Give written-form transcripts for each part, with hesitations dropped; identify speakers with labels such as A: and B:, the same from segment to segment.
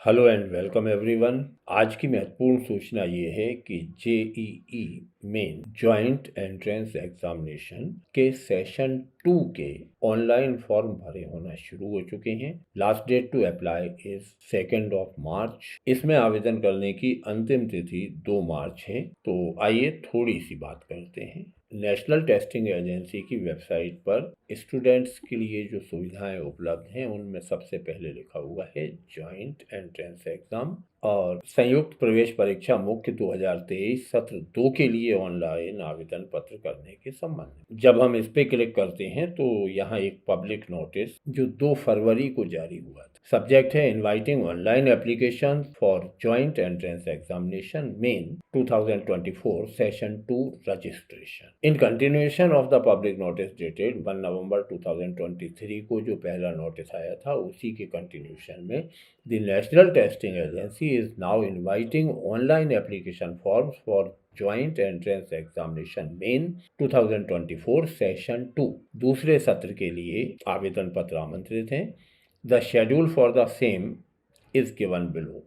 A: Hello and welcome everyone. आज की महत्वपूर्ण सूचना ये है कि JEE main joint entrance examination के सेशन 2 के ऑनलाइन फॉर्म भरे होना शुरू हो चुके हैं। Last date to apply is 2 March. इसमें आवेदन करने की अंतिम तिथि 2 मार्च है। तो आइए थोड़ी सी बात करते हैं। नेशनल टेस्टिंग एजेंसी की वेबसाइट पर स्टूडेंट्स के लिए जो सुविधाएं उपलब्ध हैं उनमें सबसे पहले लिखा हुआ है जॉइंट एंट्रेंस एग्जाम और संयुक्त प्रवेश परीक्षा मुख्य 2023 सत्र 2 के लिए ऑनलाइन आवेदन पत्र करने के संबंध में। जब हम इस पे क्लिक करते हैं तो यहाँ एक पब्लिक नोटिस जो 2 फरवरी को जारी हुआ था। सब्जेक्ट है inviting online application for joint entrance examination main 2024 session 2 registration. In continuation of the public notice dated 1 नवंबर 2023 को जो पहला नोटिस आया था उसी के कंटिन्यूएशन में the national testing agency is now inviting online application forms for joint entrance examination main 2024 session 2 दूसरे सत्र के लिए आवेदन पत्र आमंत्रित हैं। The schedule for the same is given below.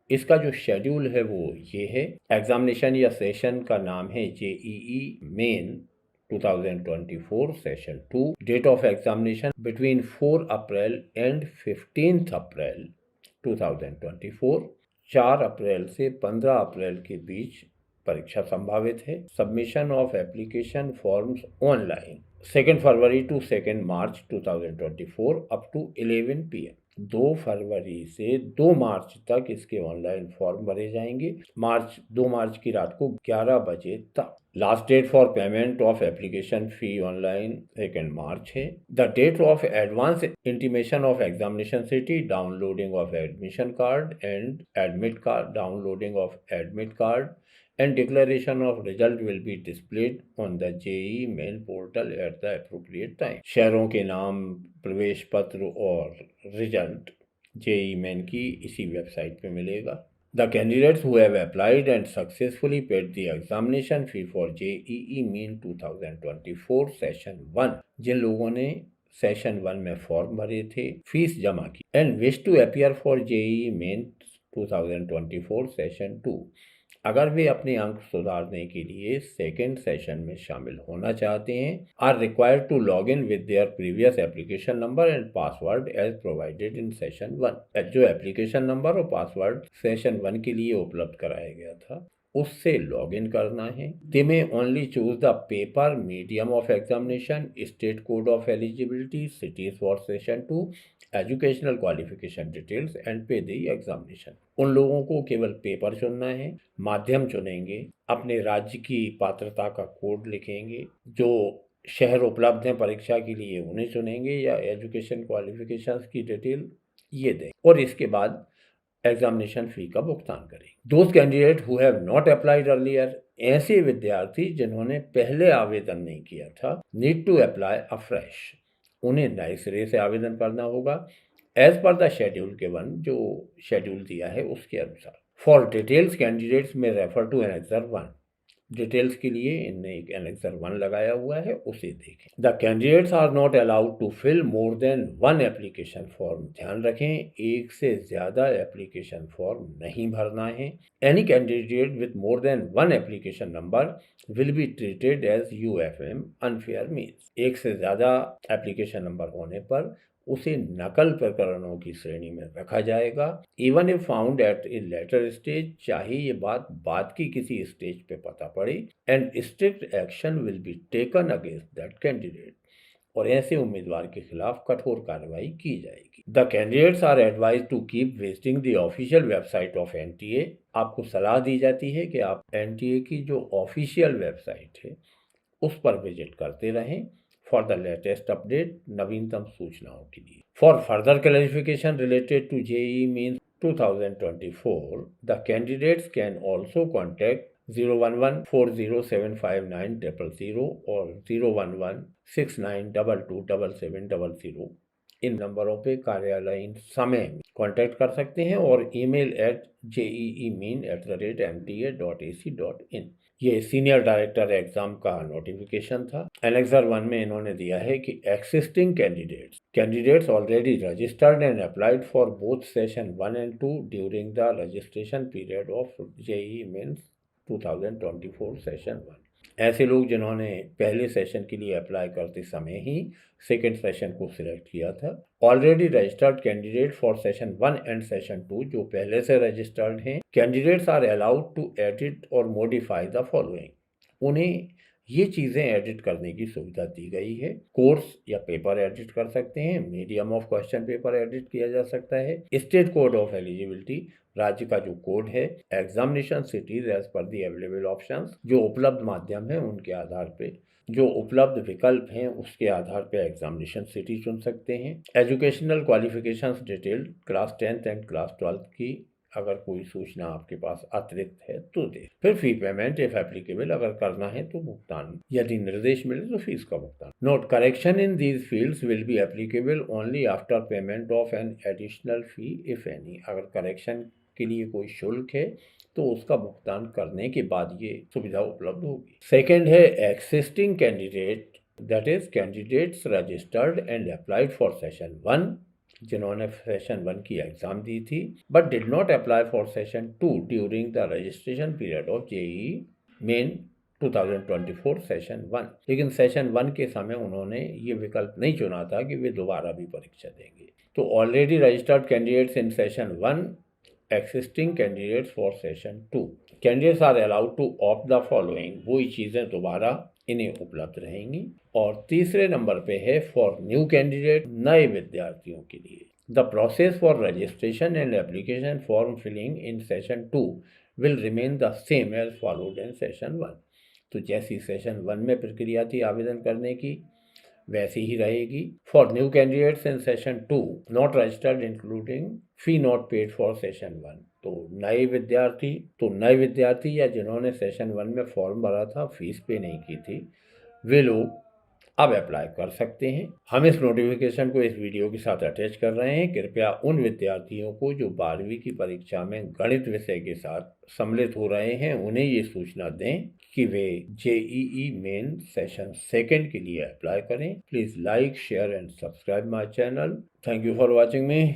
A: इसका जो शेड्यूल है वो ये है। एग्जामिनेशन या सेशन का नाम है JEE Main 2024 session 2। Date of examination between 4 April and 15 April 2024। 4 अप्रैल से 15 अप्रैल के बीच परीक्षा संभावित है। Submission of application forms online 2 February to 2 March 2024 up to 11 PM। 2 फरवरी से 2 मार्च तक इसके ऑनलाइन फॉर्म भरे जाएंगे। 2 मार्च की रात को 11 बजे तक। Last date for payment of application fee online 2 March है। The date of advance intimation of examination city, downloading of admission card and admit card, downloading of admit card and declaration of result will be displayed on the JEE main portal at the appropriate time। शहरों के नाम, प्रवेश पत्र और result JEE main की इसी website पे मिलेगा। The candidates who have applied and successfully paid the examination fee for JEE Main 2024 Session 1, जिन लोगों ने सेशन 1 में फॉर्म भरे थे, फीस जमा की and wish to appear for JEE Main 2024 Session 2, अगर वे अपने अंक सुधारने के लिए सेकेंड सेशन में शामिल होना चाहते हैं, are required to log in with their previous application number and password as provided in session 1। जो एप्लीकेशन नंबर और पासवर्ड सेशन 1 के लिए उपलब्ध कराया गया था उससे लॉग इन करना है। They may only choose the paper medium of examination, state code of eligibility, cities for session 2, educational qualification details and pay the examination. उन लोगों को केवल पेपर चुनना है, माध्यम चुनेंगे, अपने राज्य की पात्रता का कोड लिखेंगे, जो शहर उपलब्ध हैं परीक्षा के लिए उन्हें चुनेंगे या एजुकेशन क्वालिफिकेशंस की डिटेल ये दें और इसके बाद एग्जामिनेशन फी का भुगतान करें। Those candidate who have not applied earlier, ऐसे विद्यार्थी जिन्होंने पहले आवेदन नहीं किया था, नीड टू अप्लाई अफ्रेश, उन्हें नए सिरे से आवेदन करना होगा as per the schedule given, जो शेड्यूल दिया है उसके अनुसार। फॉर डिटेल्स कैंडिडेट्स में रेफर टू एनेक्सर 1। डिटेल्स के लिए इनने एक एनेक्सर 1 लगाया हुआ है, उसे देखें। The candidates are not allowed to fill more than 1 application form. ध्यान रखें, एक से ज्यादा एप्लीकेशन फॉर्म नहीं भरना है। Any candidate with more than 1 application number will be treated as UFM unfair means. एक से ज्यादा एप्लीकेशन नंबर होने पर उसे नकल प्रकरणों की श्रेणी में रखा जाएगा। Even if found at a later stage, चाहे ये बात बाद की किसी स्टेज पे पता पड़े, and strict action will be taken against that candidate, और ऐसे उम्मीदवार के खिलाफ कठोर कार्रवाई की जाएगी। The candidates are advise to keep visiting the official website of NTA। आपको सलाह दी जाती है कि आप NTA की जो ऑफिशियल वेबसाइट है उस पर विजिट करते रहें फॉर द लेटेस्ट अपडेट, नवीनतम सूचनाओं के लिए। For further clarification related to JEE Mains 2024, the candidates can also contact 01140759000 और 01169227700। इन नंबरों पे कार्यालयीन समय में कॉन्टैक्ट कर सकते हैं और email at jeemean@mta.ac.in। ये सीनियर डायरेक्टर एग्जाम का नोटिफिकेशन था। एनेक्सर 1 में इन्होंने दिया है कि existing candidates already registered and applied for both session 1 and 2 during the registration period of JEE Mains 2024 session 1। ऐसे लोग जिन्होंने पहले सेशन के लिए अप्लाई करते समय ही सेकेंड सेशन को सिलेक्ट किया था। Already registered candidate for session 1 and session 2 जो पहले से रजिस्टर्ड हैं, candidates are allowed to edit और मॉडिफाई द फॉलोइंग। उन्हें ये चीज़ें एडिट करने की सुविधा दी गई है। कोर्स या पेपर एडिट कर सकते हैं, medium of question paper edit किया जा सकता है, स्टेट कोड ऑफ एलिजिबिलिटी राज्य का जो कोड है, examination cities as per the available options, जो उपलब्ध माध्यम है उनके आधार पे, जो उपलब्ध विकल्प हैं उसके आधार पे एग्जामिनेशन सिटी चुन सकते हैं। Educational qualifications detailed class 10th and class 12th की अगर कोई सूचना आपके पास अतिरिक्त है तो दे। फिर फी पेमेंट इफ एप्लीकेबल, अगर करना है तो भुगतान, यदि निर्देश मिले तो फीस का भुगतान। Note, correction in these fields will be applicable only after payment of an additional fee if any. अगर करेक्शन के लिए कोई शुल्क है तो उसका भुगतान करने के बाद ये सुविधा उपलब्ध होगी। सेकेंड है existing candidate, that is candidates registered and applied for session 1, जिन्होंने सेशन 1 की एग्जाम दी थी but did not apply for session 2 during the registration period of JEE Main 2024 session 1। लेकिन सेशन 1 के समय उन्होंने ये विकल्प नहीं चुना था कि वे दोबारा भी परीक्षा देंगे। तो already registered candidates in session 1, existing candidates for session 2, candidates are allowed to opt the following, वही चीज़ें दोबारा इन्हें उपलब्ध रहेंगी। और तीसरे नंबर पे है फॉर न्यू कैंडिडेट, नए विद्यार्थियों के लिए, the process for registration and application form filling in session 2 will remain the same as followed in session 1। तो जैसी सेशन 1 में प्रक्रिया थी आवेदन करने की वैसी ही रहेगी। For new candidates in session 2 not registered including fee not paid for session 1। तो नए विद्यार्थी या जिन्होंने सेशन 1 में फॉर्म भरा था, फीस पे नहीं की थी, वे लोग अब अप्लाई कर सकते हैं। हम इस नोटिफिकेशन को इस वीडियो के साथ अटैच कर रहे हैं। कृपया उन विद्यार्थियों को जो 12वीं की परीक्षा में गणित विषय के साथ सम्मिलित हो रहे हैं, उन्हें ये सूचना दें कि वे जेईई मेन सेशन 2 के लिए अप्लाई करें। Please like, share and subscribe my channel. Thank you for watching me.